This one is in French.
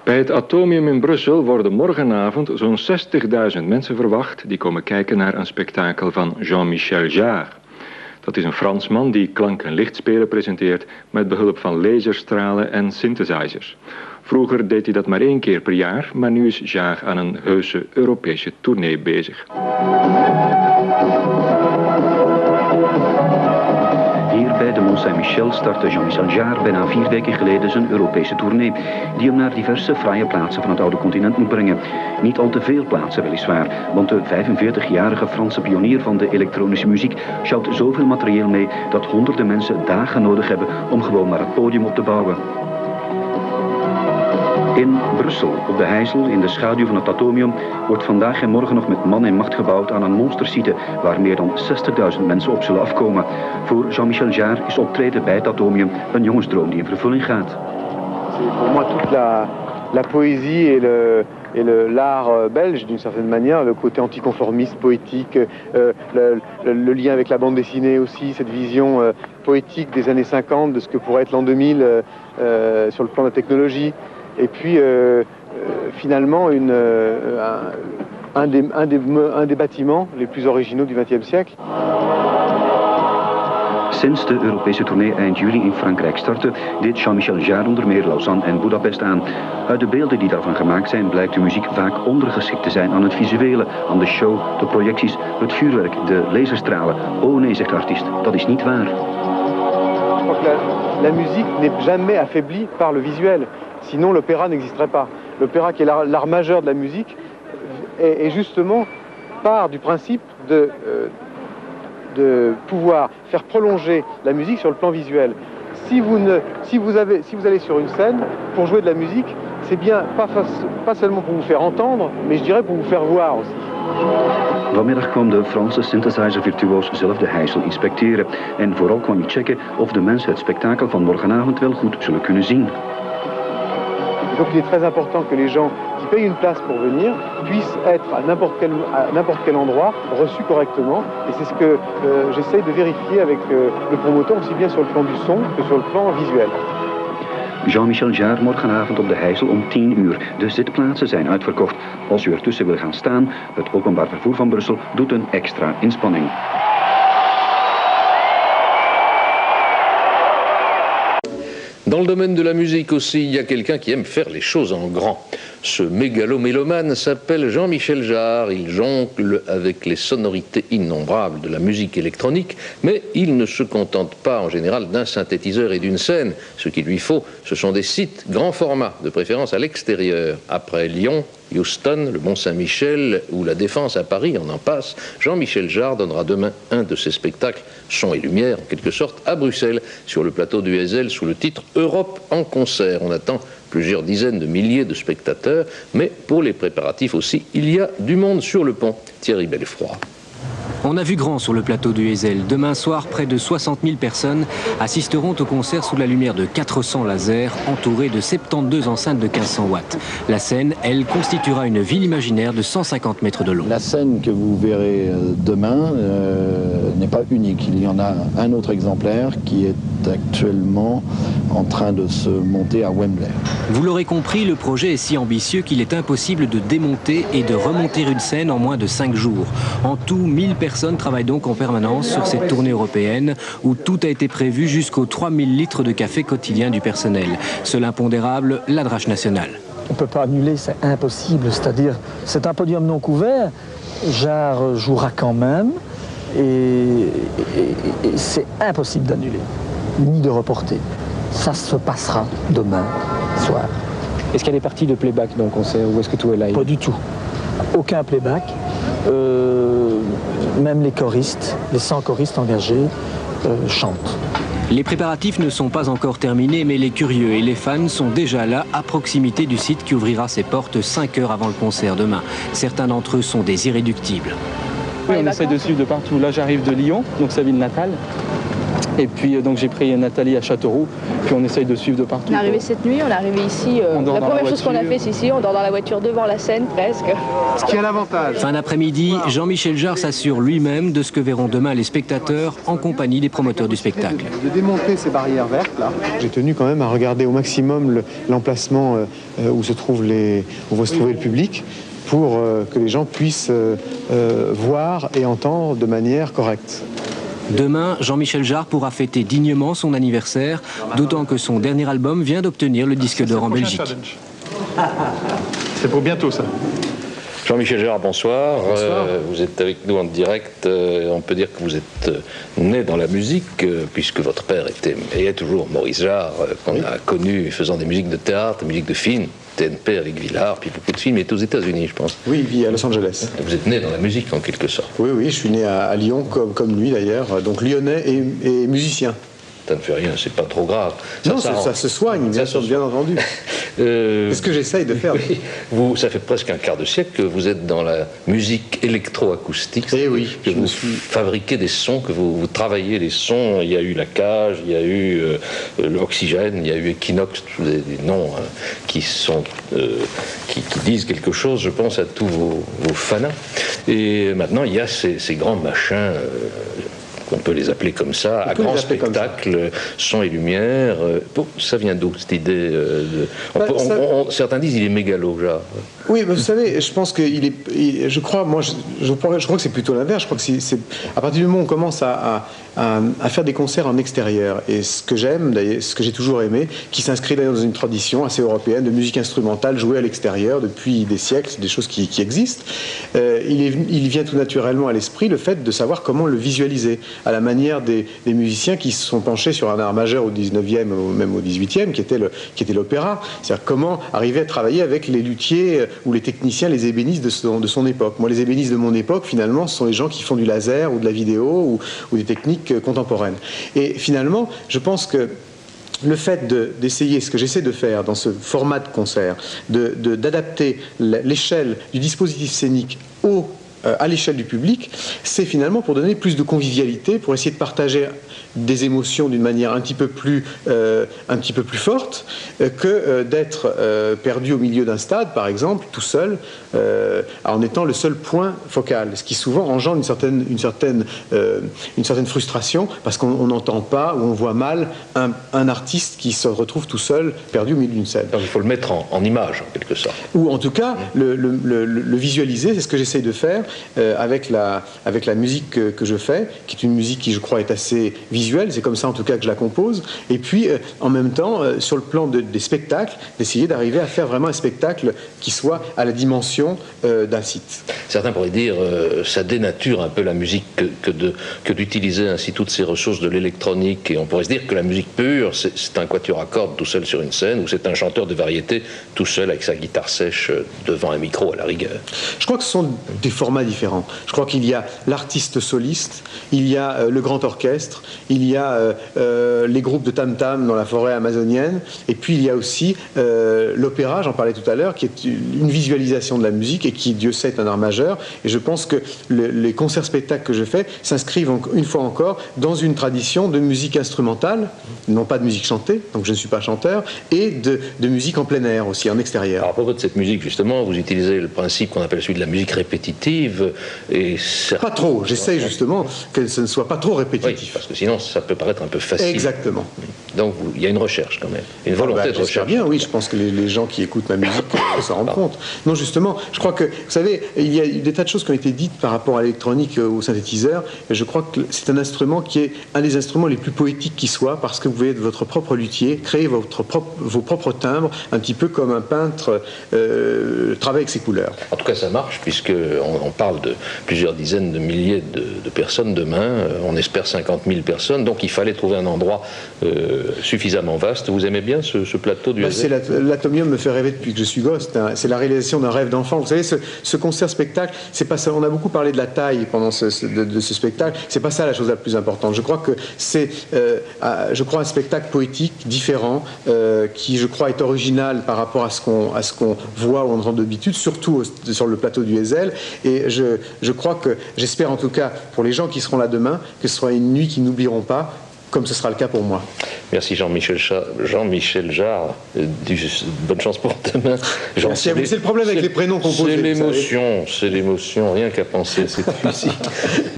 Bij het Atomium in Brussel worden morgenavond zo'n 60.000 mensen verwacht die komen kijken naar een spektakel van Jean-Michel Jarre. Dat is een Fransman die klank- en lichtspelen presenteert met behulp van laserstralen en synthesizers. Vroeger deed hij dat maar 1 keer per jaar, maar nu is Jarre aan een heuse Europese tournee bezig. Hier bij de Mont Saint-Michel startte Jean-Michel Jarre bijna 4 weken geleden zijn Europese tournee, die hem naar diverse fraaie plaatsen van het oude continent moet brengen. Niet al te veel plaatsen weliswaar, want de 45-jarige Franse pionier van de elektronische muziek sjouwt zoveel materieel mee dat honderden mensen dagen nodig hebben om gewoon maar het podium op te bouwen. In Brussel, op de Heijssel, in de schaduw van het Atomium, wordt vandaag en morgen nog met man en macht gebouwd aan een monstersite waar meer dan 60.000 mensen op zullen afkomen. Voor Jean-Michel Jarre is optreden bij het Atomium een jongensdroom die in vervulling gaat. Pour moi toute la poésie et l'art belge d'une certaine manière, le côté anticonformiste, poétique, le lien avec la bande dessinée aussi, cette vision poétique des années 50 de ce que pourrait être l'an 2000 sur le plan de la technologie. Et puis finalement un des bâtiments les plus originaux du XXe siècle. Sinds de Europese tournee eind juli in Frankrijk startte, deed Jean-Michel Jarre onder meer Lausanne en Budapest aan. Uit de beelden die daarvan gemaakt zijn blijkt de muziek vaak ondergeschikt te zijn aan het visuele, aan de show, de projecties, het vuurwerk, de laserstralen. Oh nee, zegt de artiest, dat is niet waar. La musique n'est jamais affaiblie par le visuel. Sinon l'opéra n'existerait pas. L'opéra qui est l'art majeur de la musique est justement part du principe de pouvoir faire prolonger la musique sur le plan visuel. Si vous allez sur une scène pour jouer de la musique, c'est bien pas seulement pour vous faire entendre, mais je dirais pour vous faire voir aussi. Vanmiddag kwam de Franse synthesizer-virtuoos zelf de Heijssel inspecteren. En vooral kwam hij checken of de mensen het spektakel van morgenavond wel goed zullen kunnen zien. Donc il est très important que les gens qui payent une place pour venir puissent être à n'importe quel endroit reçus correctement. Et c'est ce que j'essaye de vérifier avec le promoteur, aussi bien sur le plan du son que sur le plan visuel. Jean-Michel Jarre morgenavond op de Heijssel om 10 uur. De zitplaatsen zijn uitverkocht. Als u ertussen wil gaan staan, het openbaar vervoer van Brussel doet een extra inspanning. Dans le domaine de la musique aussi, il y a quelqu'un qui aime faire les choses en grand. Ce mégalomélomane s'appelle Jean-Michel Jarre. Il jongle avec les sonorités innombrables de la musique électronique, mais il ne se contente pas en général d'un synthétiseur et d'une scène. Ce qu'il lui faut, ce sont des sites grand format, de préférence à l'extérieur. Après Lyon, Houston, le Mont Saint-Michel ou la Défense à Paris, on en passe, Jean-Michel Jarre donnera demain un de ses spectacles, son et lumière en quelque sorte, à Bruxelles, sur le plateau du Heysel, sous le titre Europe en concert. On attend plusieurs dizaines de milliers de spectateurs, mais pour les préparatifs aussi, il y a du monde sur le pont. Thierry Bellefroy. On a vu grand sur le plateau du Heysel. Demain soir, près de 60 000 personnes assisteront au concert sous la lumière de 400 lasers, entourés de 72 enceintes de 1500 watts. La scène, elle, constituera une ville imaginaire de 150 mètres de long. La scène que vous verrez demain n'est pas unique. Il y en a un autre exemplaire qui est actuellement en train de se monter à Wembley. Vous l'aurez compris, le projet est si ambitieux qu'il est impossible de démonter et de remonter une scène en moins de 5 jours. En tout, 1000 personnes travaillent donc en permanence sur cette tournée européenne où tout a été prévu jusqu'aux 3000 litres de café quotidien du personnel. Seul impondérable, la Drache nationale. On ne peut pas annuler, c'est impossible. C'est-à-dire, c'est un podium non couvert. Jarre jouera quand même et c'est impossible d'annuler, ni de reporter. Ça se passera demain soir. Est-ce qu'il y a des parties de playback dans le concert ou est-ce que tout est live? Pas du tout. Aucun playback. Même les choristes, les 100 choristes engagés chantent. Les préparatifs ne sont pas encore terminés, mais les curieux et les fans sont déjà là, à proximité du site qui ouvrira ses portes 5 heures avant le concert demain. Certains d'entre eux sont des irréductibles. Oui, on essaie de suivre de partout. Là, j'arrive de Lyon, donc sa ville natale. Et puis donc j'ai pris Nathalie à Châteauroux, puis on essaye de suivre de partout. On est arrivé cette nuit, on est arrivé ici, la première chose qu'on a fait c'est ici, on dort dans la voiture devant la scène presque. Ce qui a l'avantage. Fin d'après-midi, Jean-Michel Jarre s'assure lui-même de ce que verront demain les spectateurs en compagnie des promoteurs du spectacle. De démonter ces barrières vertes là. J'ai tenu quand même à regarder au maximum l'emplacement où va se trouver le public pour que les gens puissent voir et entendre de manière correcte. Demain, Jean-Michel Jarre pourra fêter dignement son anniversaire, d'autant que son dernier album vient d'obtenir le disque d'or en Belgique. C'est pour bientôt ça. Jean-Michel Jarre, bonsoir. Bonsoir. Vous êtes avec nous en direct. On peut dire que vous êtes né dans la musique, puisque votre père était et est toujours Maurice Jarre, qu'on a connu faisant des musiques de théâtre, des musiques de film, TNP avec Villard, puis beaucoup de films. Il est aux États-Unis, je pense. Oui, il vit à Los Angeles. Vous êtes né dans la musique, en quelque sorte. Oui, je suis né à Lyon, comme lui d'ailleurs, donc lyonnais et musicien. Ça ne fait rien, c'est pas trop grave. Ça se soigne, bien entendu. C'est ce que j'essaye de faire. Oui. Ça fait presque un quart de siècle que vous êtes dans la musique électroacoustique. Eh oui, que vous fabriquez des sons, que vous travaillez les sons. Il y a eu la cage, il y a eu l'oxygène, il y a eu Equinox, tous des noms qui disent quelque chose, je pense, à tous vos fanats. Et maintenant, il y a ces grands machins. On peut les appeler comme ça, à grand spectacle, son et lumière. Ça vient d'où, cette idée certains disent qu'il est mégalo, Jarre. Oui, mais vous savez, je pense que je crois que c'est plutôt l'inverse. Je crois que c'est à partir du moment où on commence à faire des concerts en extérieur, et ce que j'aime, d'ailleurs, ce que j'ai toujours aimé, qui s'inscrit d'ailleurs dans une tradition assez européenne de musique instrumentale jouée à l'extérieur depuis des siècles, c'est des choses qui existent. Il vient tout naturellement à l'esprit le fait de savoir comment le visualiser, à la manière des musiciens qui se sont penchés sur un art majeur au 19e ou même au 18e, qui était l'opéra. C'est-à-dire comment arriver à travailler avec les luthiers ou les techniciens, les ébénistes de son époque. Moi, les ébénistes de mon époque, finalement, ce sont les gens qui font du laser ou de la vidéo ou des techniques contemporaines. Et finalement, je pense que le fait d'essayer, ce que j'essaie de faire dans ce format de concert, d'adapter l'échelle du dispositif scénique à l'échelle du public, c'est finalement pour donner plus de convivialité, pour essayer de partager des émotions d'une manière un petit peu plus forte que d'être perdu au milieu d'un stade, par exemple, tout seul, en étant le seul point focal, ce qui souvent engendre une certaine frustration parce qu'on n'entend pas ou on voit mal un artiste qui se retrouve tout seul, perdu au milieu d'une scène. Donc il faut le mettre en image, en quelque sorte. Ou en tout cas, le visualiser, c'est ce que j'essaye de faire avec la musique que je fais, qui est une musique qui, je crois, est assez visuelle, c'est comme ça en tout cas que je la compose, et puis en même temps, sur le plan des spectacles, d'essayer d'arriver à faire vraiment un spectacle qui soit à la dimension d'un site. Certains pourraient dire ça dénature un peu la musique que d'utiliser ainsi toutes ces ressources de l'électronique, et on pourrait se dire que la musique pure, c'est un quatuor à cordes tout seul sur une scène, ou c'est un chanteur de variété tout seul avec sa guitare sèche devant un micro à la rigueur. Je crois que ce sont des formats différents. Je crois qu'il y a l'artiste soliste, il y a le grand orchestre, il y a les groupes de tam-tam dans la forêt amazonienne, et puis il y a aussi l'opéra, j'en parlais tout à l'heure, qui est une visualisation de la musique et qui, Dieu sait, est un art majeur. Et je pense que les concerts-spectacles que je fais s'inscrivent une fois encore dans une tradition de musique instrumentale, non pas de musique chantée, donc je ne suis pas chanteur, et de musique en plein air aussi, en extérieur. Alors, à propos de cette musique, justement, vous utilisez le principe qu'on appelle celui de la musique répétitive. Et pas trop, j'essaye justement que ce ne soit pas trop répétitif. Oui, parce que sinon ça peut paraître un peu facile. Exactement. Donc il y a une recherche quand même, une volonté de recherche. Bien, oui, je pense que les gens qui écoutent ma musique s'en rendent compte. Non, justement, je crois que, vous savez, il y a des tas de choses qui ont été dites par rapport à l'électronique, au synthétiseur, et je crois que c'est un instrument qui est un des instruments les plus poétiques qui soit, parce que vous pouvez être votre propre luthier, créer vos propres timbres, un petit peu comme un peintre travaille avec ses couleurs. En tout cas, ça marche, puisqu'on parle de plusieurs dizaines de milliers de personnes demain, on espère 50 000 personnes, donc il fallait trouver un endroit suffisamment vaste. Vous aimez bien ce plateau du L'Atomium me fait rêver depuis que je suis gosse, c'est la réalisation d'un rêve d'enfant. Vous savez, ce concert-spectacle, c'est pas ça, on a beaucoup parlé de la taille pendant de ce spectacle, c'est pas ça la chose la plus importante. Je crois que c'est un spectacle poétique, différent, qui je crois est original par rapport à ce qu'on voit ou entend d'habitude, surtout sur le plateau du Heysel, et je crois que, j'espère en tout cas pour les gens qui seront là demain, que ce sera une nuit qu'ils n'oublieront pas, comme ce sera le cas pour moi. Merci Jean-Michel Jarre. Bonne chance pour demain. Merci à vous. C'est le problème avec les prénoms composés. C'est l'émotion, rien qu'à penser à cette musique.